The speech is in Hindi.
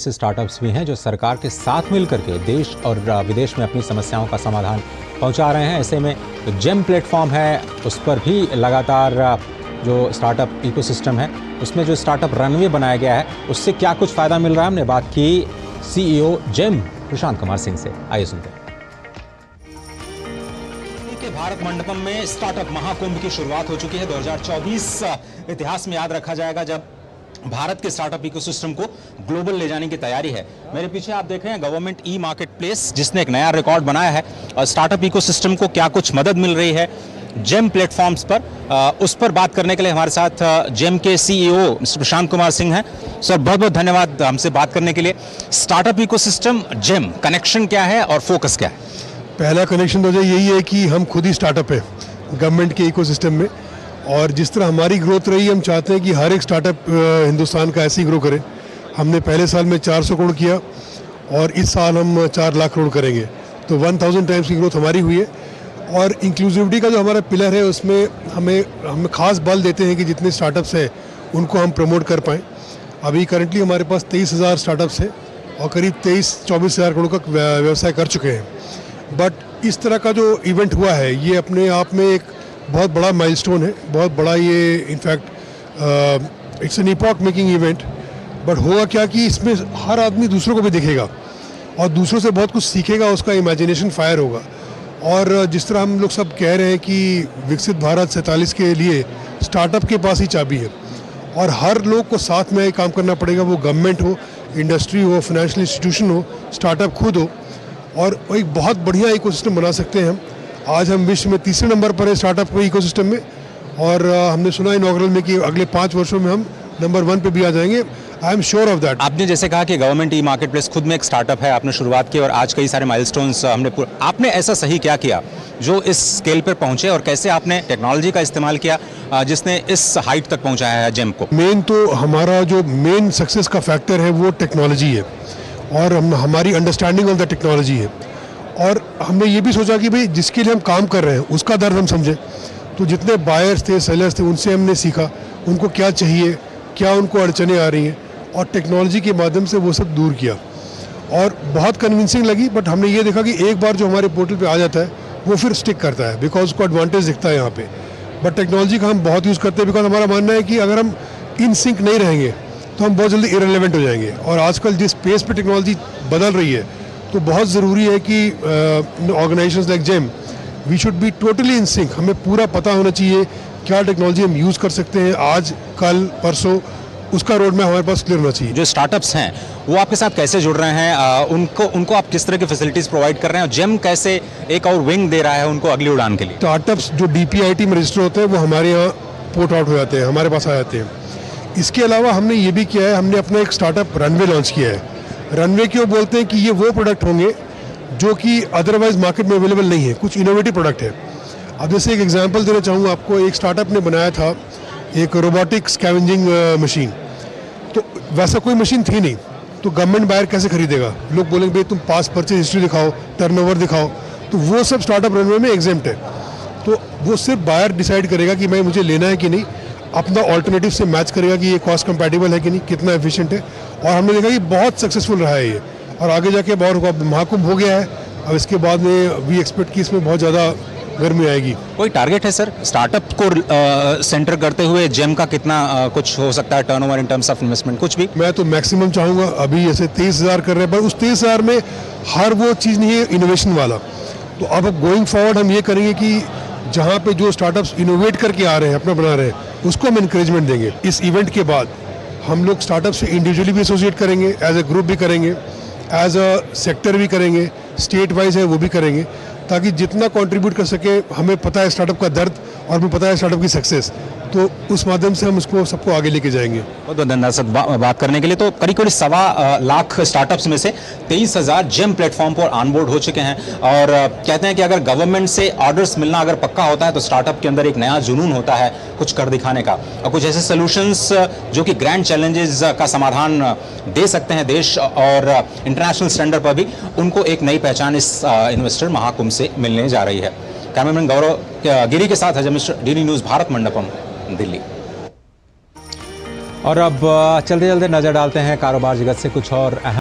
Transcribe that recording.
स्टार्टअप्स भी हैं जो सरकार के साथ मिलकर के देश और विदेश में अपनी समस्याओं का समाधान पहुंचा रहे हैं। ऐसे में जेम प्लेटफॉर्म है, उस पर भी लगातार जो स्टार्टअप इकोसिस्टम है उसमें जो स्टार्टअप रनवे बनाया गया है उससे क्या कुछ फ़ायदा मिल रहा है, हमने बात की CEO जेम प्रशांत कुमार सिंह से। आइए सुनते हैं। भारत मंडपम में स्टार्टअप महाकुंभ की शुरुआत हो चुकी है। 2024 इतिहास में याद रखा जाएगा जब भारत के स्टार्टअप इकोसिस्टम को ग्लोबल ले जाने की तैयारी है। मेरे पीछे आप देख रहे हैं गवर्नमेंट ई मार्केट प्लेस, जिसने एक नया रिकॉर्ड बनाया है और स्टार्टअप इकोसिस्टम को क्या कुछ मदद मिल रही है जेम प्लेटफॉर्म्स पर, उस पर बात करने के लिए हमारे साथ जेम के CEO मिस्टर प्रशांत कुमार सिंह हैं। सर, बहुत बहुत धन्यवाद हमसे बात करने के लिए। स्टार्टअप इकोसिस्टम जेम कनेक्शन क्या है और फोकस क्या है? पहला कनेक्शन तो यही है कि हम खुद ही स्टार्टअप है गवर्नमेंट के इकोसिस्टम में, और जिस तरह हमारी ग्रोथ रही हम चाहते हैं कि हर एक स्टार्टअप हिंदुस्तान का ऐसे ही ग्रो करे। हमने पहले साल में 400 करोड़ किया और इस साल हम 4 लाख करोड़ करेंगे, तो 1000 टाइम्स की ग्रोथ हमारी हुई है। और इंक्लूसिविटी का जो हमारा पिलर है उसमें हम खास बल देते हैं कि जितने स्टार्टअप्स हैं उनको हम प्रमोट कर पाएँ। अभी करंटली हमारे पास 23,000 स्टार्टअप्स हैं और करीब 23-24 हज़ार करोड़ का व्यवसाय कर चुके हैं। बट इस तरह का जो इवेंट हुआ है ये अपने आप में एक बहुत बड़ा माइलस्टोन है, बहुत बड़ा ये in fact it's an epoch making event. But होगा क्या कि इसमें हर आदमी दूसरों को भी देखेगा और दूसरों से बहुत कुछ सीखेगा, उसका इमेजिनेशन फायर होगा। और जिस तरह हम लोग सब कह रहे हैं कि विकसित भारत 47 के लिए स्टार्टअप के पास ही चाबी है और हर लोग को साथ में काम करना पड़ेगा, वो गवर्नमेंट हो, इंडस्ट्री हो, फाइनेंशियल इंस्टीट्यूशन हो, स्टार्टअप खुद हो, और एक बहुत बढ़िया इकोसिस्टम बना सकते हैं हम। आज हम विश्व में 3रे नंबर पर है स्टार्टअप इकोसिस्टम में, और हमने सुना इनॉग्रल में कि अगले 5 वर्षों में हम नंबर 1 पे भी आ जाएंगे। I am sure of that. आपने जैसे कहा कि गवर्नमेंट ई मार्केट प्लेस खुद में एक स्टार्टअप है, आपने शुरुआत की और आज कई सारे माइलस्टोन्स आपने ऐसा सही क्या किया जो इस स्केल पर पहुंचे, और कैसे आपने टेक्नोलॉजी का इस्तेमाल किया जिसने इस हाइट तक पहुंचाया है जेम को? मेन तो हमारा जो मेन सक्सेस का फैक्टर है वो टेक्नोलॉजी है और हमारी अंडरस्टैंडिंग ऑफ द टेक्नोलॉजी है। और हमने ये भी सोचा कि भाई जिसके लिए हम काम कर रहे हैं उसका दर्द हम समझें। तो जितने बायर्स थे, सेलर्स थे, उनसे हमने सीखा उनको क्या चाहिए, क्या उनको अड़चने आ रही हैं, और टेक्नोलॉजी के माध्यम से वो सब दूर किया और बहुत कन्विंसिंग लगी। बट हमने ये देखा कि एक बार जो हमारे पोर्टल पे आ जाता है वो फिर स्टिक करता है, बिकॉज उसको एडवांटेज दिखता है यहाँ पे। बट टेक्नोलॉजी का हम बहुत यूज़ करते हैं, बिकॉज हमारा मानना है कि अगर हम इन सिंक नहीं रहेंगे तो हम बहुत जल्दी इरेलेवेंट हो जाएंगे। और आजकल जिस पेस पे टेक्नोलॉजी बदल रही है तो बहुत ज़रूरी है कि organisations like GeM we should be totally in sync. हमें पूरा पता होना चाहिए क्या टेक्नोलॉजी हम यूज़ कर सकते हैं आज, कल, परसों, उसका रोड मैप हमारे पास क्लियर होना चाहिए। जो स्टार्टअप्स हैं वो आपके साथ कैसे जुड़ रहे हैं, उनको आप किस तरह की फैसिलिटीज़ प्रोवाइड कर रहे हैं, और जेम कैसे एक और विंग दे रहा है उनको अगली उड़ान के लिए? स्टार्टअप्स जो DPIIT में रजिस्टर होते हैं वो हमारे यहाँ पोर्ट आउट हो जाते हैं, हमारे पास आ जाते हैं। इसके अलावा हमने ये भी किया है, हमने अपना एक स्टार्टअप रनवे लॉन्च किया है। रनवे क्यों बोलते हैं कि ये वो प्रोडक्ट होंगे जो कि अदरवाइज मार्केट में अवेलेबल नहीं है, कुछ इनोवेटिव प्रोडक्ट है। अब जैसे एक एग्जांपल देना चाहूँगा आपको, एक स्टार्टअप ने बनाया था एक रोबोटिक स्कैवेंजिंग मशीन। तो वैसा कोई मशीन थी नहीं, तो गवर्नमेंट बायर कैसे खरीदेगा? लोग बोलेंगे भाई तुम पास परचेज हिस्ट्री दिखाओ, टर्नओवर दिखाओ, तो वो सब स्टार्टअप रनवे में एग्जेम्प्ट है। तो वो सिर्फ बायर डिसाइड करेगा कि मैं मुझे लेना है कि नहीं, अपना ऑल्टरनेटिव से मैच करेगा कि ये कॉस्ट कंपैटिबल है कि नहीं, कितना एफिशिएंट है। और हमने देखा कि बहुत सक्सेसफुल रहा है ये, और आगे जाके बहुत महाकुंभ हो गया है। अब इसके बाद में वी एक्सपेक्ट कि इसमें बहुत ज़्यादा गर्मी आएगी। कोई टारगेट है सर स्टार्टअप को सेंटर करते हुए जेम का कितना कुछ हो सकता है turnover in terms of investment? कुछ भी मैं तो मैक्सिमम चाहूँगा। अभी जैसे 23,000 कर रहे हैं, पर उस 23,000 में हर वो चीज़ नहीं है इनोवेशन वाला। तो अब गोइंग फॉरवर्ड हम ये करेंगे कि जहाँ पे जो स्टार्टअप्स इनोवेट करके आ रहे हैं, अपना बना रहे हैं, उसको हम इंकरेजमेंट देंगे। इस इवेंट के बाद हम लोग स्टार्टअप से इंडिविजुअली भी एसोसिएट करेंगे, एज ए ग्रुप भी करेंगे, एज अ सेक्टर भी करेंगे, स्टेट वाइज है वो भी करेंगे, ताकि जितना कंट्रीब्यूट कर सके। हमें पता है स्टार्टअप का दर्द और हमें पता है स्टार्टअप की सक्सेस, तो उस माध्यम से हम उसको सबको आगे लेके जाएंगे। बहुत बहुत धन्यवाद सर बात करने के लिए। तो करीब 1.25 लाख स्टार्टअप्स में से 23,000 जेम प्लेटफॉर्म पर ऑनबोर्ड हो चुके हैं, और कहते हैं कि अगर गवर्नमेंट से ऑर्डर्स मिलना अगर पक्का होता है तो स्टार्टअप के अंदर एक नया जुनून होता है कुछ कर दिखाने का, और कुछ ऐसे सोल्यूशंस जो कि ग्रैंड चैलेंजेस का समाधान दे सकते हैं देश और इंटरनेशनल स्टैंडर्ड पर भी, उनको एक नई पहचान इस इन्वेस्टर महाकुंभ से मिलने जा रही है। कैमरामैन गौरव गिरी के साथ है mister DD news, Bharat Mandapam, Delhi. और अब चलते चलते नज़र डालते हैं कारोबार जगत से कुछ और अहम